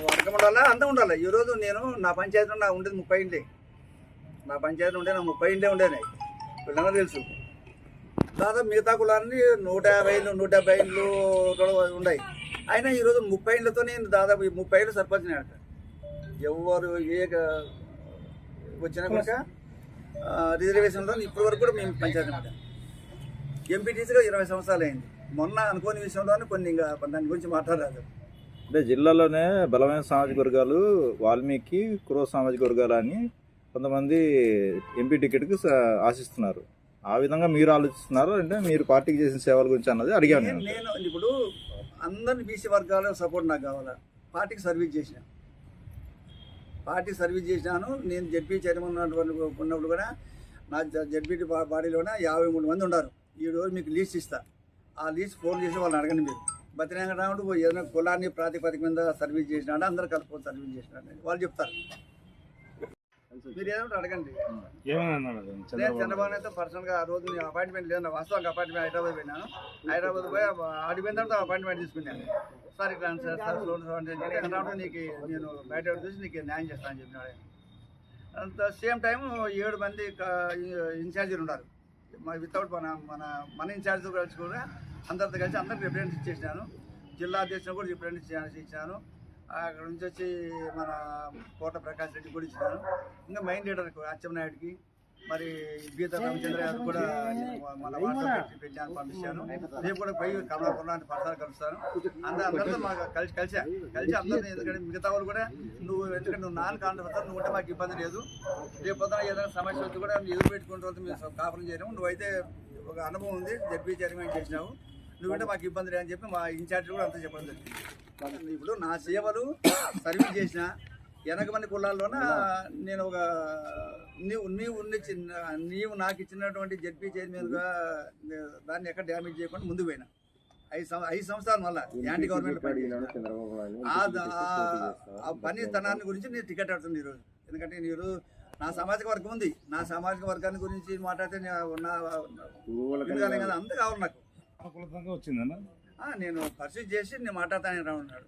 వర్గం ఉండాలా అంతా ఉండాలి. ఈరోజు నేను నా పంచాయతీలో నాకు ఉండేది 30 ఇండ్లే. నా పంచాయతీలో ఉండే నాకు 30 ఇండ్లే ఉండేది. వీళ్ళందరూ తెలుసు. దాదాపు మిగతా కులాన్ని 150 ఇళ్ళు 170 ఇళ్ళు ఉన్నాయి. అయినా ఈరోజు 30 ఇండ్లతో నేను దాదాపు 30 ఏళ్ళు సర్పంచ్ని అంట. ఎవరు ఏ వచ్చినా కూడా రిజర్వేషన్లో ఇప్పటి వరకు కూడా మేము పంచాయతీ మాట. ఎంపీటీసీగా 20 సంవత్సరాలు అయింది. మొన్న అనుకోని విషయంలోనే కొన్ని ఇంకా దాని గురించి మాట్లాడరాదు. అంటే జిల్లాలోనే బలమైన సామాజిక వర్గాలు వాల్మీకి కురవ సామాజిక వర్గాలు అని కొంతమంది ఎంపీ టికెట్కి ఆశిస్తున్నారు. ఆ విధంగా మీరు ఆలోచిస్తున్నారు అంటే మీరు పార్టీకి చేసిన సేవల గురించి అన్నది అడిగాను. నేను ఇప్పుడు అందరిని బీసీ వర్గాల సపోర్ట్ నాకు కావాలా. పార్టీకి సర్వీస్ చేసినాను. నేను జడ్పీ చైర్మన్ ఉన్నప్పుడు కూడా నా జడ్పీ బాడీలోనే 53 మంది ఉన్నారు. ఈ రోజు మీకు లీస్ట్ ఇస్తా. ఆ లీస్ట్ ఫోన్ చేసి వాళ్ళని అడగండి. మీరు బతినాడు ఏదైనా కులాన్ని ప్రాతిపదిక మీద సర్వీస్ చేసినాడు, అందరు కలుపుకొని సర్వీస్ చేసినాడు వాళ్ళు చెప్తారు. మీరు ఏదంటే అడగండి. నేను చంద్రబాబు అయితే పర్సనల్గా ఆ రోజు నేను అపాయింట్మెంట్ లేదు. వాస్తవంగా అపాయింట్మెంట్ హైదరాబాద్ పోయినాను. హైదరాబాద్ పోయి ఆడిపోయిన తర్వాత అపాయింట్మెంట్ తీసుకున్నాను. సార్ ఇట్లా సార్ లోన్ అంటే నీకు నేను బయట చూసి నీకు న్యాయం చేస్తానని చెప్పినాడు. అంత సేమ్ టైం 7 మంది ఇన్ఛార్జీలు ఉన్నారు. వితౌట్ మన ఇన్ఛార్జ్ కలిసి కూడా అందరితో కలిసి అందరికి రిప్రజెంట్ ఇచ్చేసినాను. జిల్లా అధ్యక్షులు కూడా రిప్రజెంట్ ఇచ్చాను. అక్కడ నుంచి వచ్చి మన కోట ప్రకాష్ రెడ్డి కూడా ఇచ్చినాను. ఇంకా మెయిన్ లీడర్కి అచ్చెన్నాయుడికి మరి గీతా రామచంద్ర గారు కూడా మన వాట్సాప్ పెట్టాను, పంపించాను. రేపు కూడా పోయి కమలాపురం పర్సనల్ కలుస్తాను. అందరితో మాకు కలిసి అందరినీ. ఎందుకంటే మిగతా వాళ్ళు కూడా ఎందుకంటే నువ్వు నాన్ కాంట్రాక్టర్ నువ్వు ఉంటే మాకు ఇబ్బంది లేదు. రేపు పొద్దున ఏదైనా సమస్య వచ్చి కూడా ఎదురు పెట్టుకుంటూ మేము కాపురం చేయడం. నువ్వైతే ఒక అనుభవం ఉంది, జడ్పీ చైర్మన్ చేసినావు, నువ్వంటే మాకు ఇబ్బంది లేదని చెప్పి మా ఇన్ఛార్జ్ కూడా అంతా చెప్పడం జరిగింది. ఇప్పుడు నా సేవలు సర్వీస్ చేసిన 80 మంది కులాల్లోన నేను ఒక నీవు నాకు ఇచ్చినటువంటి జడ్పీ చైర్మన్గా దాన్ని ఎక్కడ డ్యామేజ్ చేయకుండా ముందుకు పోయినా. 5 సంవత్సరాలు మళ్ళీ యాంటీ గవర్నమెంట్ ఆ పనితనాన్ని గురించి నేను టికెట్ ఆడుతుంది ఈరోజు. ఎందుకంటే నేను నా సామాజిక వర్గం ఉంది. నా సామాజిక వర్గాన్ని గురించి మాట్లాడితే కదా అంత కావాలి నాకు. వచ్చిందన్న నేను పర్సూట్ చేసి నేను మాట్లాడతానని రావున్నాడు.